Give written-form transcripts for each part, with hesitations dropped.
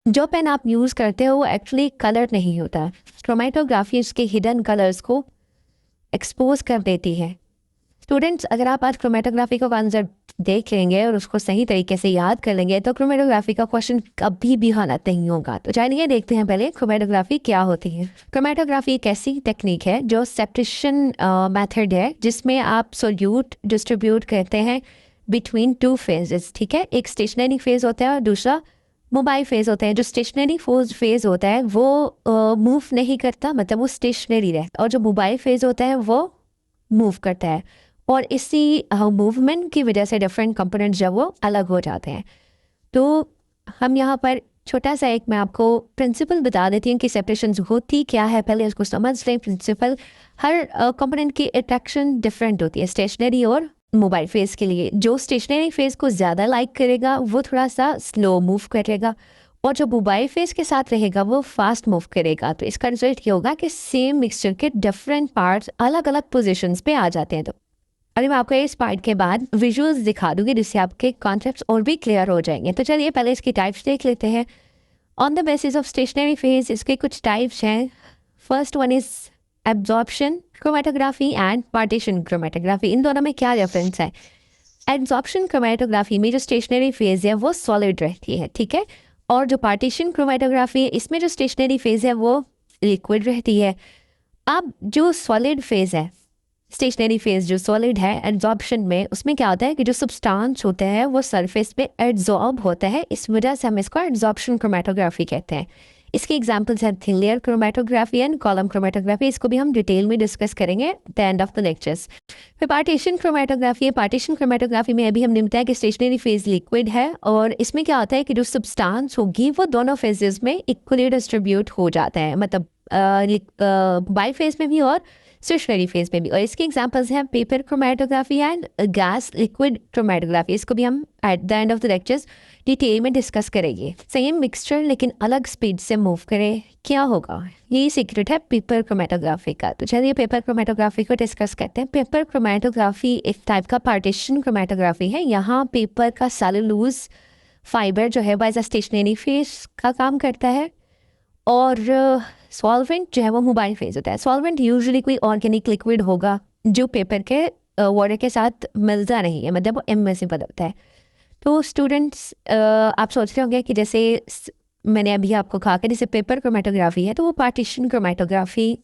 जो पेन आप यूज़ करते हो वो एक्चुअली कलर नहीं होता। क्रोमेटोग्राफी इसके हिडन कलर्स को एक्सपोज कर देती है। स्टूडेंट्स, अगर आप आज क्रोमेटोग्राफी का कॉन्सेप्ट देख लेंगे और उसको सही तरीके से याद कर लेंगे तो क्रोमेटोग्राफी का क्वेश्चन कभी भी गलत नहीं होगा। तो चलिए देखते हैं पहले क्रोमेटोग्राफी क्या होती है। क्रोमेटोग्राफी एक ऐसी टेक्निक है जो सेप्टेशन मेथड है, जिसमें आप सोल्यूट डिस्ट्रीब्यूट करते हैं बिटवीन टू फेजेस। ठीक है, एक स्टेशनरी फेज होता है और दूसरा मोबाइल फेज होता है। जो स्टेशनरी फेज होता है वो मूव नहीं करता, मतलब वो स्टेशनरी रहता, और जो मोबाइल फेज होता है वो मूव करता है। और इसी मूवमेंट की वजह से डिफरेंट कंपोनेंट्स जब वो अलग हो जाते हैं। तो हम यहाँ पर छोटा सा एक मैं आपको प्रिंसिपल बता देती हूँ कि सेपरेशन होती क्या है, पहले उसको समझ लें। प्रिंसिपल, हर कंपोनेंट की अट्रैक्शन डिफरेंट होती है स्टेशनरी और मोबाइल फेज के लिए। जो स्टेशनरी फेज को ज़्यादा लाइक करेगा वो थोड़ा सा स्लो मूव करेगा, और जो मोबाइल फेज के साथ रहेगा वो फास्ट मूव करेगा। तो इसका रिजल्ट ये होगा कि सेम मिक्सचर के डिफरेंट पार्ट्स अलग अलग पोजिशंस पे आ जाते हैं। तो अभी मैं आपको इस पार्ट के बाद विजुअल्स दिखा दूंगी जिससे आपके कॉन्सेप्ट्स और भी क्लियर हो जाएंगे। तो चलिए पहले इसकी टाइप्स देख लेते हैं। On the basis of stationary phase इसके कुछ टाइप्स हैं। First one is absorption chromatography and partition chromatography. इन दोनों में क्या डिफरेंस है? एब्जॉर्प्शन क्रोमेटोग्राफी में जो स्टेशनरी फेज है वो सॉलिड रहती है, ठीक है, और जो पार्टीशन क्रोमेटोग्राफी है इसमें जो स्टेशनरी फेज है वो लिक्विड रहती है। अब जो सॉलिड फेज है, स्टेशनरी फेज जो सॉलिड है एब्जॉर्प्शन में, उसमें क्या होता है कि जो सब्सटेंस होता है वो सरफेस पे एब्जॉर्ब होता है, इस वजह से हम इसको एब्जॉर्प्शन क्रोमेटोग्राफी कहते हैं। इसके एग्जांपल्स हैं thin layer chromatography and column chromatography. इसको भी हम डिटेल में डिस्कस करेंगे at the end of the lectures. फिर पार्टीशन क्रोमेटोग्राफी है। पार्टीशन क्रोमेटोग्राफी में अभी हमने बताया कि स्टेशनरी फेज लिक्विड है, और इसमें क्या होता है कि जो सब्सटेंस होगी वो दोनों फेजेस में इक्वली डिस्ट्रीब्यूट हो जाता है, मतलब बाई फेज में भी और स्टेशनरी फेज में भी। और इसके एग्जांपल्स हैं paper chromatography and gas liquid chromatography. इसको भी हम at the end of the lectures detail में डिस्कस करेंगे। सेम मिक्सचर लेकिन अलग स्पीड से मूव करे, क्या होगा? यही सीक्रेट है पेपर क्रोमेटोग्राफी का। तो चलिए पेपर क्रोमेटोग्राफी को डिस्कस करते हैं। पेपर क्रोमेटोग्राफी एक टाइप का पार्टीशन क्रोमेटोग्राफी है। यहाँ पेपर का सेलुलोज फाइबर जो है वो एज अ स्टेशनरी फेज का काम करता है, और सॉल्वेंट जो है वो मोबाइल फेज होता है। सॉल्वेंट यूजुअली कोई ऑर्गेनिक लिक्विड होगा जो पेपर के वाटर के साथ मिलता नहीं है, मतलब वो इममिसिबल होता है। तो स्टूडेंट्स, आप सोच रहे होंगे कि जैसे मैंने अभी आपको कहा कि जैसे पेपर क्रोमेटोग्राफी है तो वो पार्टीशन क्रोमेटोग्राफी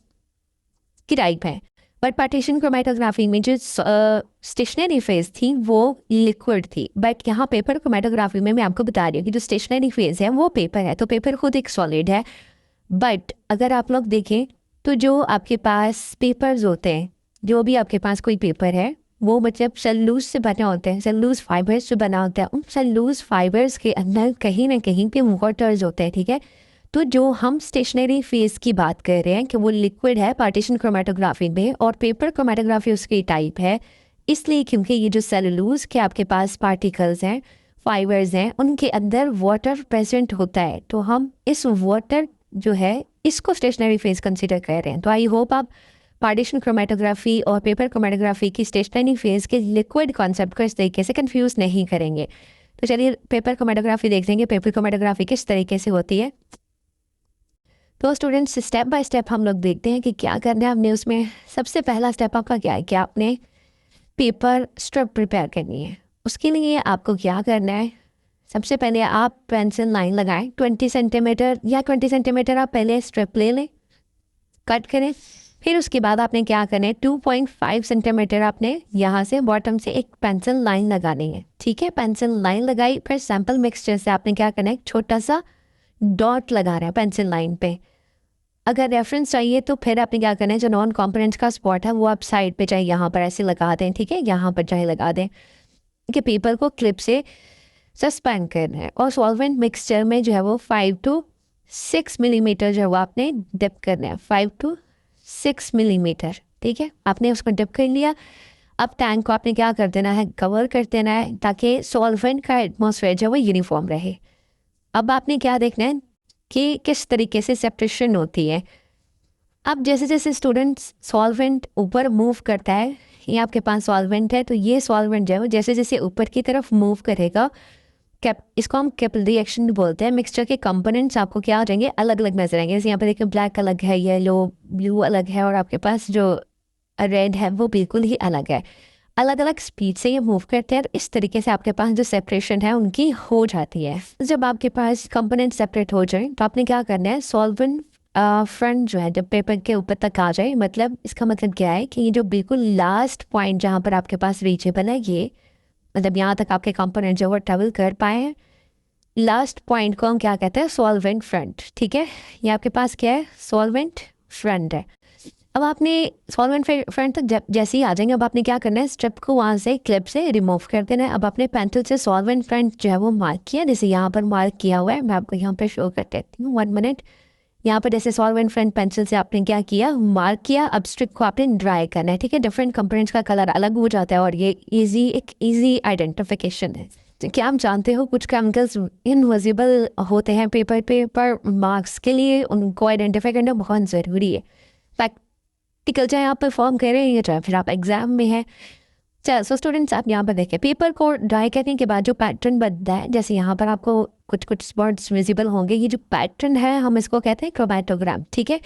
की टाइप है। बट पार्टीशन क्रोमेटोग्राफी में जो स्टेशनरी फेज थी वो लिक्विड थी, बट यहाँ पेपर क्रोमेटोग्राफी में मैं आपको बता रही हूँ कि जो स्टेशनरी फेज है वो पेपर है, तो पेपर खुद एक सॉलिड है। बट अगर आप लोग देखें तो जो आपके पास पेपर्स होते हैं, जो भी आपके पास कोई पेपर है वो मतलब सेलूलोज से बने होते हैं, सेलूलोज फाइबर्स से बना होता है। उन सेलूलोज फाइबर्स के अंदर कहीं ना कहीं पे वाटर्स होते हैं, ठीक है। तो जो हम स्टेशनरी फेज की बात कर रहे हैं कि वो लिक्विड है पार्टीशन क्रोमेटोग्राफी में, और पेपर क्रोमेटोग्राफी उसकी टाइप है, इसलिए क्योंकि ये जो सेलुलोज के आपके पास पार्टिकल्स हैं, फाइबर्स हैं, उनके अंदर वाटर प्रेजेंट होता है। तो हम इस वाटर जो है इसको स्टेशनरी फेज कंसिडर कर रहे हैं। तो आई होप आप पार्टीशन क्रोमेटोग्राफी और पेपर क्रोमेटोग्राफी की स्टेशनरी फेज के लिक्विड कॉन्सेप्ट को इस तरीके से कंफ्यूज नहीं करेंगे। तो चलिए पेपर क्रोमेटोग्राफी देख लेंगे, पेपर क्रोमेटोग्राफी किस तरीके से होती है। तो स्टूडेंट्स, स्टेप बाय स्टेप हम लोग देखते हैं कि क्या करना है हमने उसमें। सबसे पहला स्टेप आपका क्या है कि आपने पेपर स्ट्रिप प्रिपेयर करनी है। उसके लिए आपको क्या करना है, सबसे पहले आप पेंसिल लाइन लगाएं 20 सेंटीमीटर या 20 सेंटीमीटर आप पहले स्ट्रिप ले लें, कट करें। फिर उसके बाद आपने क्या करना है, 2.5 सेंटीमीटर आपने यहाँ से बॉटम से एक पेंसिल लाइन लगानी है, ठीक है। पेंसिल लाइन लगाई, फिर सैम्पल मिक्सचर से आपने क्या करना है, छोटा सा डॉट लगा रहा है पेंसिल लाइन पे। अगर रेफरेंस चाहिए तो फिर आपने क्या करना है, जो नॉन कॉम्पोनेंट्स का स्पॉट है वो आप साइड पे चाहे यहाँ पर ऐसे लगा दें, ठीक है, यहाँ पर चाहे लगा दें कि पेपर को क्लिप से सस्पेंड करना है। और सॉल्वेंट मिक्सचर में जो है वो 5 to 6 मिलीमीटर जो है वो आपने डिप करना है, 5 to 6 मिलीमीटर, ठीक है। आपने उसको डिप कर लिया। अब टैंक को आपने क्या कर देना है, कवर कर देना है, ताकि सॉल्वेंट का एटमॉस्फेयर जो है वो यूनिफॉर्म रहे। अब आपने क्या देखना है कि किस तरीके से सेपरेशन होती है। अब जैसे जैसे स्टूडेंट्स सॉल्वेंट ऊपर मूव करता है, ये आपके पास सॉल्वेंट है, तो ये सॉल्वेंट जो है वो जैसे जैसे ऊपर की तरफ मूव करेगा, इसको हम कैपिलरी एक्शन बोलते हैं। मिक्सचर के कंपोनेंट्स आपको क्या हो जाएंगे, अलग अलग नजर आएंगे। जैसे यहाँ पर देखिए ब्लैक अलग है, येलो ब्लू अलग है, और आपके पास जो रेड है वो बिल्कुल ही अलग है। अलग अलग स्पीड से ये मूव करते हैं, इस तरीके से आपके पास जो सेपरेशन है उनकी हो जाती है। जब आपके पास कंपोनेंट सेपरेट हो जाए तो आपने क्या करना है, सॉल्वेंट फ्रंट जो है जब पेपर के ऊपर तक आ जाए, मतलब इसका मतलब क्या है कि ये जो बिल्कुल लास्ट पॉइंट जहाँ पर आपके पास रीचेबल है, ये मतलब यहाँ तक आपके कंपोनेंट जो वो ट्रेवल कर पाए हैं, लास्ट पॉइंट को हम क्या कहते हैं, सॉल्वेंट फ्रंट। ठीक है, ये आपके पास क्या है, सॉल्वेंट फ्रंट है। अब आपने सॉल्वेंट फ्रंट तक जैसे ही आ जाएंगे, अब आपने क्या करना है, स्ट्रिप को वहाँ से क्लिप से रिमूव कर देना है। अब आपने पेंसिल से सॉल्वेंट फ्रंट जो है वो मार्क किया, जैसे यहाँ पर मार्क किया हुआ है, मैं आपको यहाँ पर शो कर देती हूँ, 1 मिनट। यहाँ पर जैसे सॉल्वेंट फ्रंट पेंसिल से आपने क्या किया, मार्क किया। अब स्ट्रिप को आपने ड्राई करना है। ठीक है, डिफरेंट कंपोनेंट्स का कलर अलग हो जाता है और ये एक ईजी आइडेंटिफिकेशन है। तो क्या आप जानते हो कुछ केमिकल्स इनविजिबल होते हैं पेपर पे, पर मार्क्स के लिए उनको आइडेंटिफाई करना बहुत ज़रूरी है। प्रैक्टिकल चाहे आप परफॉर्म कर रहे हैं या चाहे फिर आप एग्जाम में हैं। चलो सो स्टूडेंट्स, आप यहाँ पर देखें, पेपर को ड्राई करने के बाद जो पैटर्न बनता है, जैसे यहाँ पर आपको कुछ कुछ स्पॉट्स विजिबल होंगे, ये जो पैटर्न है हम इसको कहते हैं क्रोमैटोग्राम। ठीक है,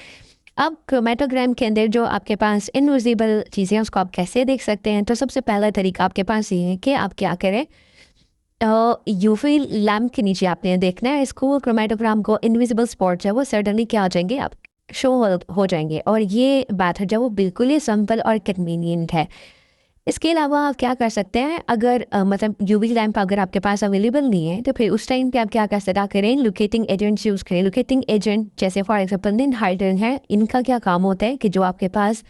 अब क्रोमैटोग्राम के अंदर जो आपके पास इनविजिबल चीज़ें हैं उसको आप कैसे देख सकते हैं, तो सबसे पहला तरीका आपके पास ये है कि आप क्या करें, यूवी लैम्प के नीचे आपने देखना है इसको, क्रोमैटोग्राम को, इनविजिबल स्पॉट्स है वो सडनली क्या हो जाएंगे, आप शो हो जाएंगे। और ये मेथड है वो बिल्कुल ही सिंपल और कन्वीनियंट है। इसके अलावा आप क्या कर सकते हैं, अगर मतलब यूवी लैम्प अगर आपके पास अवेलेबल नहीं है तो फिर उस टाइम पे आप क्या कर सकते करें, लोकेटिंग एजेंट्स यूज़ करें। लोकेटिंग एजेंट जैसे फॉर एग्जांपल निन हाइड्रोजन है, इनका क्या काम होता है कि जो आपके पास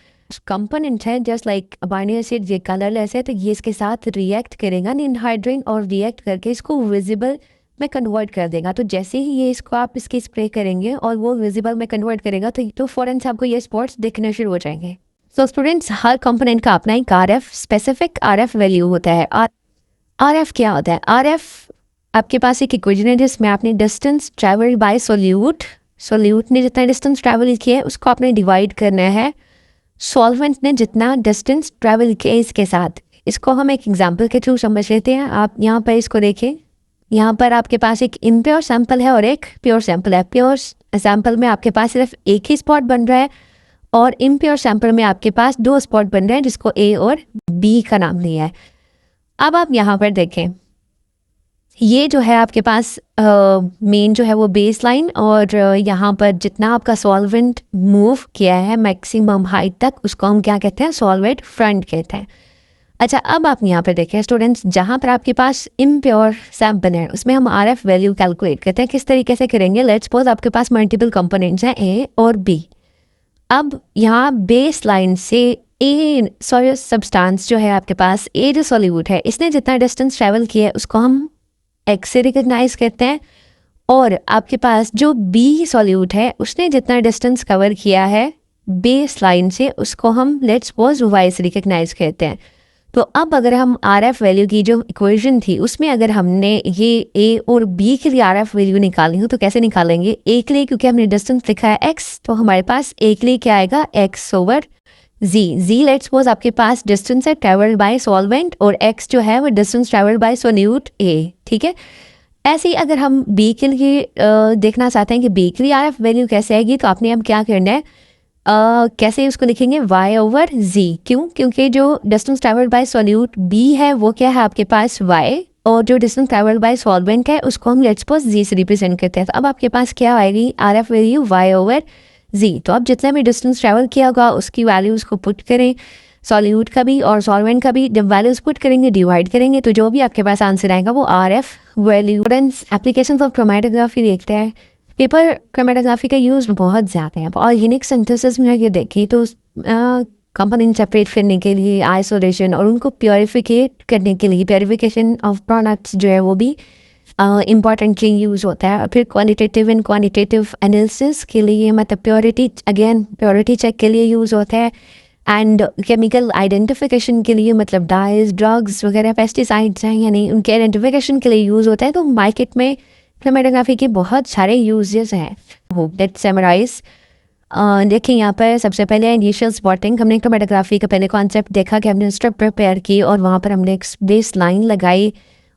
कंपोनेंट है जस्ट लाइक अमाइनो एसिड, ये कलरलेस है, तो ये इसके साथ रिएक्ट करेगा निन हाइड्रोजन, और रिएक्ट करके इसको विजिबल में कन्वर्ट कर देगा। तो जैसे ही ये इसको आप इसकी स्प्रे करेंगे और वो विजिबल में कन्वर्ट करेगा तो फ़ौरन से आपको ये स्पॉट्स दिखने शुरू हो जाएंगे। सो स्टूडेंट्स, हर कंपोनेंट का अपना एक RF स्पेसिफिक RF वैल्यू होता है। RF क्या होता है, RF आपके पास एक इक्वेशन है जिसमें आपने डिस्टेंस ट्रेवल बाय सोल्यूट ने जितना डिस्टेंस ट्रैवल किया है उसको आपने डिवाइड करना है सॉल्वेंट ने जितना डिस्टेंस ट्रैवल किया इसके साथ। इसको हम एक एग्जाम्पल के थ्रू समझ लेते हैं। आप यहाँ पर इसको देखें, यहाँ पर आपके पास एक इम्प्योर सैंपल है और एक प्योर सैंपल है। प्योर सैंपल में आपके पास सिर्फ एक ही स्पॉट बन रहा है और इम्प्योर सैंपल में आपके पास 2 स्पॉट बन रहे हैं जिसको A और B का नाम दिया है। अब आप यहाँ पर देखें, ये जो है आपके पास मेन जो है वो बेस लाइन, और यहाँ पर जितना आपका सॉल्वेंट मूव किया है मैक्सिमम हाइट तक, उसको हम क्या कहते हैं, सॉल्वेंट फ्रंट कहते हैं। अच्छा, अब आप यहाँ पर देखें स्टूडेंट्स, जहाँ पर आपके पास इम्प्योर सैंपल है उसमें हम RF वैल्यू कैलकुलेट करते हैं। किस तरीके से करेंगे, लेट्स सपोज आपके पास मल्टीपल कंपोनेंट्स हैं A और B। अब यहाँ बेस लाइन से सब्सटेंस जो है आपके पास, A जो सॉल्यूट है, इसने जितना डिस्टेंस ट्रैवल किया है उसको हम X से रिकग्नाइज करते हैं, और आपके पास जो B सॉल्यूट है उसने जितना डिस्टेंस कवर किया है बेस लाइन से उसको हम लेट्स सपोज Y से रिकग्नाइज करते हैं। तो अब अगर हम RF वैल्यू की जो इक्वेशन थी उसमें अगर हमने ये A और B के लिए RF वैल्यू निकालनी हो तो कैसे निकालेंगे, A के लिए क्योंकि हमने डिस्टेंस लिखा है X, तो हमारे पास A के लिए क्या आएगा, X over Z let's suppose आपके पास डिस्टेंस है ट्रेवल्ड बाय सॉल्वेंट, और X जो है वो distance travelled by solute A। ठीक है, ऐसे ही अगर हम B के लिए देखना चाहते हैं कि B के लिए RF वैल्यू कैसे आएगी, तो आपने अब क्या करना है, कैसे उसको लिखेंगे, Y ओवर Z। क्यों, क्योंकि जो distance travelled bye solute B है वो क्या है आपके पास Y, और जो डिस्टेंस ट्रैवल्ड बाय सॉल्वेंट है उसको हम लेट्स सपोज Z से रिप्रेजेंट करते हैं। तो अब आपके पास क्या आएगी, RF value Y over Z। तो अब जितना भी डिस्टेंस ट्रैवल किया होगा उसकी वैल्यूज़ को पुट करें, सॉल्यूट का भी और सॉल्वेंट का भी, जब वैल्यूज़ पुट करेंगे डिवाइड करेंगे तो जो भी आपके पास आंसर आएगा वो RF value. Application of chromatography देखते हैं। पेपर क्रोमैटोग्राफी का यूज़ बहुत ज़्यादा है। ऑर्गेनिक सिंथेसिस में अगर देखें तो कंपोनेंट सेपरेट करने के लिए, आइसोलेशन और उनको प्योरीफिकेट करने के लिए, प्योरीफिकेशन ऑफ प्रोडक्ट्स जो है वो भी इम्पॉर्टेंटली यूज़ होता है। फिर क्वालिटेटिव एंड क्वांटिटेटिव एनालिसिस के लिए, मतलब प्योरिटी चेक के लिए यूज़ होता है, एंड केमिकल आइडेंटिफिकेशन के लिए, मतलब डाइज, ड्रग्स वगैरह, पेस्टिसाइड्स हैं यानी उनके आइडेंटिफिकेशन के लिए यूज़ होता है। तो मार्केट में क्रोमैटोग्राफी के बहुत सारे यूजेस हैं। Let's summarise. देखिए यहाँ पर सबसे पहले इनिशियल स्पॉटिंग। हमने क्रोमैटोग्राफी का पहले कॉन्सेप्ट देखा कि हमने स्ट्रिप प्रिपेयर की और वहाँ पर हमने एक बेस लाइन लगाई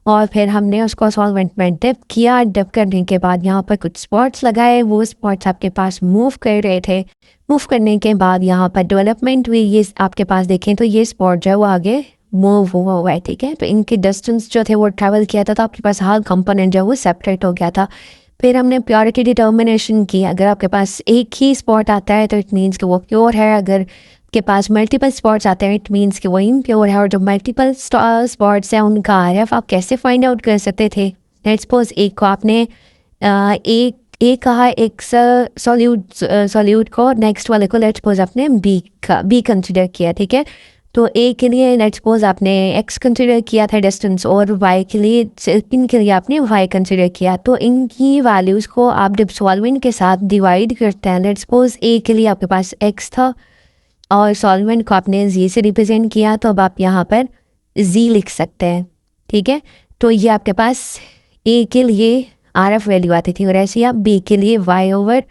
और फिर हमने उसको सॉल्वेंट में डिप किया। डिप करने के बाद यहाँ पर कुछ स्पॉट्स लगाए, वो स्पॉट्स आपके पास मूव कर रहे थे। मूव करने के बाद यहाँ पर डेवलपमेंट हुई, ये आपके पास देखें तो ये स्पॉट जो है वो आगे मूव हुआ है, ठीक है। तो इनके डिस्टेंस जो थे वो ट्रैवल किया था, तो आपके पास हर कंपोनेंट जो है वो सेपरेट हो गया था। फिर हमने प्योरिटी डिटर्मिनेशन की। अगर आपके पास एक ही स्पॉट आता है तो इट मीन्स कि वो प्योर है, अगर के पास मल्टीपल स्पॉट्स आते हैं इट मीन्स कि वो इम्प्योर है। और जो मल्टीपल स्पॉट्स हैं उनका आरएफ आप कैसे फाइंड आउट कर सकते थे? लेट्स सपोज एक को आपने एक कहा, एक सॉल्यूट को, नेक्स्ट वाले को लेट्स सपोज आपने बी कंसिडर किया, ठीक है। तो ए के लिए लेट्स सपोज आपने एक्स कंसिडर किया था डिस्टेंस, और वाई के लिए, इनके लिए आपने वाई कंसिडर किया। तो इनकी वैल्यूज़ को आप जब सॉल्वेंट के साथ डिवाइड करते हैं, लेट्स सपोज ए के लिए आपके पास एक्स था और सॉल्वेंट को आपने जी से रिप्रेजेंट किया, तो अब आप यहाँ पर जी लिख सकते हैं, ठीक है। तो ये आपके पास ए के लिए आर एफ वैल्यू आती थी, और ऐसे ही आप बी के लिए वाई ओवर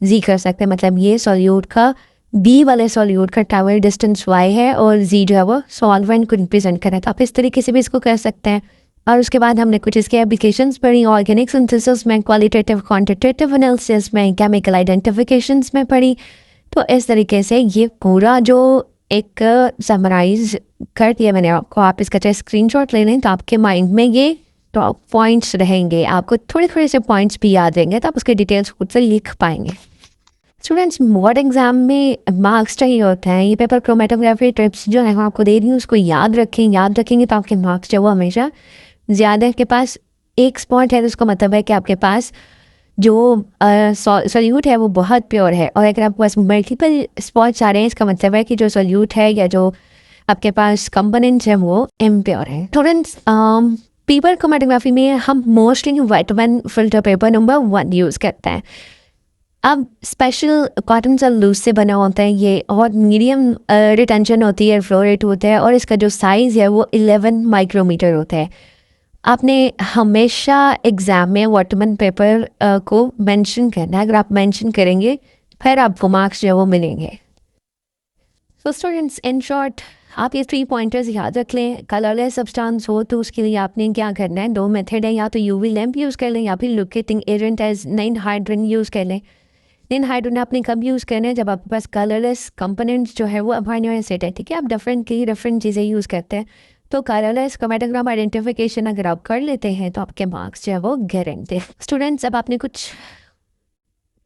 जी कर सकते हैं। मतलब ये सॉल्यूट का, बी वाले सॉल्यूट का ट्रैवल डिस्टेंस वाई है और जी जो है वो सॉल्वेंट को रिप्रेजेंट कर रहा है। तो आप इस तरीके से भी इसको कर सकते हैं। और उसके बाद हमने कुछ इसके एप्लीकेशंस पढ़ी, ऑर्गेनिक सिंथेसिस में, क्वालिटेटिव क्वांटिटेटिव एनालिसिस में, केमिकल आइडेंटिफिकेशंस में पढ़ी। तो इस तरीके से ये पूरा जो एक समराइज कर दिया मैंने आपको, आप इसका चाहे स्क्रीनशॉट ले लें तो आपके माइंड में ये टॉप पॉइंट्स रहेंगे, आपको थोड़े थोड़े से पॉइंट्स भी याद रहेंगे, तो आप उसके डिटेल्स खुद से लिख पाएंगे। स्टूडेंट्स, बोर्ड एग्जाम में मार्क्स चाहिए होते हैं, ये पेपर क्रोमेटोग्राफी टिप्स जो है आपको दे रही हूँ उसको याद रखेंगे तो आपके मार्क्स जो वो हमेशा ज़्यादा। के पास एक स्पॉट है तो उसका मतलब है कि आपके पास जो सॉल्यूट है वो बहुत प्योर है, और अगर आपके पास मल्टीपल स्पॉट्स आ रहे हैं इसका मतलब है कि जो सॉल्यूट है या जो आपके पास कंपोनेंट्स हैं वो इम्प्योर है। स्टूडेंट्स, पेपर क्रोमेटोग्राफी में हम mostly Whatman filter paper number 1 use करते हैं। अब स्पेशल कॉटन सेलुलोज से बना होता है ये, और मीडियम रिटेंशन होती है, फ्लो रेट होता है, और इसका जो साइज़ है वो 11 माइक्रोमीटर होता है। आपने हमेशा एग्ज़ाम में वाटरमैन पेपर को मेंशन करना है, अगर आप मेंशन करेंगे फिर आपको मार्क्स जो वो मिलेंगे। सो स्टूडेंट्स, इन शॉर्ट आप ये 3 पॉइंटर्स याद रख लें। कलरलेस सब्सटेंस हो तो उसके लिए आपने क्या करना है, 2 मेथड है, या तो यूवी लैम्प यूज़ कर लें या फिर लुकेटिंग एजेंट एज 9-हाइड्रोजन यूज़ कर लें। 9-हाइड्रोजन आपने कब यूज़ करना है, जब आपके पास कलरलेस कंपोनेंट्स जो है वो अमाइनो एसिड है, ठीक है। आप डिफरेंट चीज़ें यूज़ करते हैं, तो कलरलेस क्रोमेटोग्राम आइडेंटिफिकेशन अगर आप कर लेते हैं तो आपके मार्क्स जो है वो गारंटी। स्टूडेंट्स, अब आपने कुछ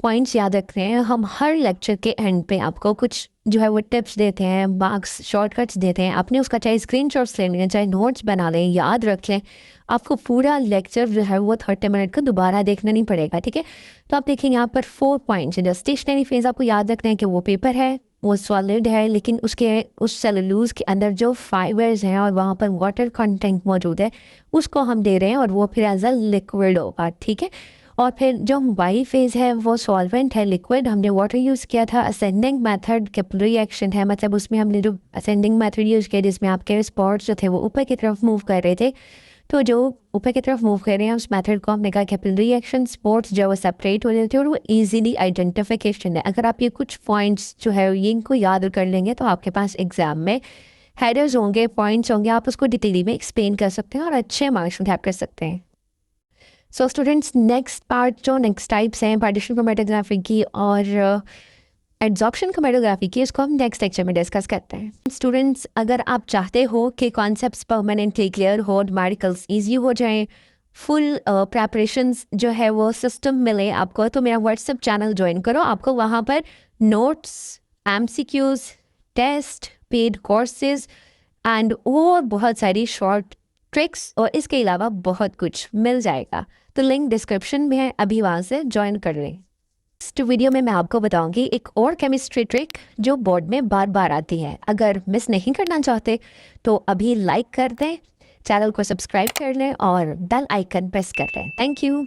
पॉइंट्स याद रख रहे हैं, हम हर लेक्चर के एंड पे आपको कुछ जो है वो टिप्स देते हैं, मार्क्स शॉर्टकट्स देते हैं। आपने उसका चाहे स्क्रीनशॉट्स ले लें, चाहे नोट्स बना लें, याद रख लें। आपको पूरा लेक्चर जो है वो 30 मिनट का दोबारा देखना नहीं पड़ेगा, ठीक है। तो आप देखें यहाँ पर 4 पॉइंट्स हैं। स्टेशनरी फेज आपको याद रखना है कि वो पेपर है, वो सॉलिड है, लेकिन उसके उस सेलुलोज के अंदर जो फाइबर्स हैं और वहाँ पर वाटर कंटेंट मौजूद है उसको हम दे रहे हैं, और वो फिर एज अ लिक्विड होगा, ठीक है। और फिर जो वाई फेज़ है वो सॉल्वेंट है, लिक्विड, हमने वाटर यूज़ किया था। असेंडिंग मेथड कैपिलरी एक्शन है, मतलब उसमें हमने जो असेंडिंग मेथड यूज़ किया जिसमें आपके स्पॉट्स जो थे वो ऊपर की तरफ मूव कर रहे थे, तो जो ऊपर की तरफ मूव कर रहे हैं उस मेथड को हमने कहा कैपिलरी एक्शन। स्पॉट्स जो वो सेपरेट हो जाते हैं और वो ईजिली आइडेंटिफिकेशन है। अगर आप ये कुछ पॉइंट्स जो है ये इनको याद कर लेंगे तो आपके पास एग्जाम में हेडर्स होंगे, पॉइंट्स होंगे, आप उसको डिटेली में एक्सप्लेन कर सकते हैं और अच्छे मार्क्स टैप कर सकते हैं। सो स्टूडेंट्स, नेक्स्ट टाइप्स हैं पार्टीशन क्रोमेटोग्राफी की और एड्जॉर्प्शन क्रोमेटोग्राफी की, इसको हम नेक्स्ट लेक्चर में डिस्कस करते हैं। स्टूडेंट्स, अगर आप चाहते हो कि कॉन्सेप्ट्स परमानेंटली क्लियर हो, न्यूमेरिकल्स ईजी हो जाएं, फुल प्रेपरेशंस जो है वो सिस्टम मिले आपको, तो मेरा व्हाट्सएप चैनल ज्वाइन करो। आपको वहाँ पर notes, MCQs, test, paid courses and और बहुत सारी शॉर्ट ट्रिक्स और इसके अलावा बहुत कुछ मिल जाएगा। तो लिंक डिस्क्रिप्शन में है, अभी वहाँ से ज्वाइन कर लें। नेक्स्ट वीडियो में मैं आपको बताऊंगी एक और केमिस्ट्री ट्रिक जो बोर्ड में बार बार आती है। अगर मिस नहीं करना चाहते तो अभी लाइक कर दें, चैनल को सब्सक्राइब कर लें और बेल आइकन प्रेस कर लें। Thank you.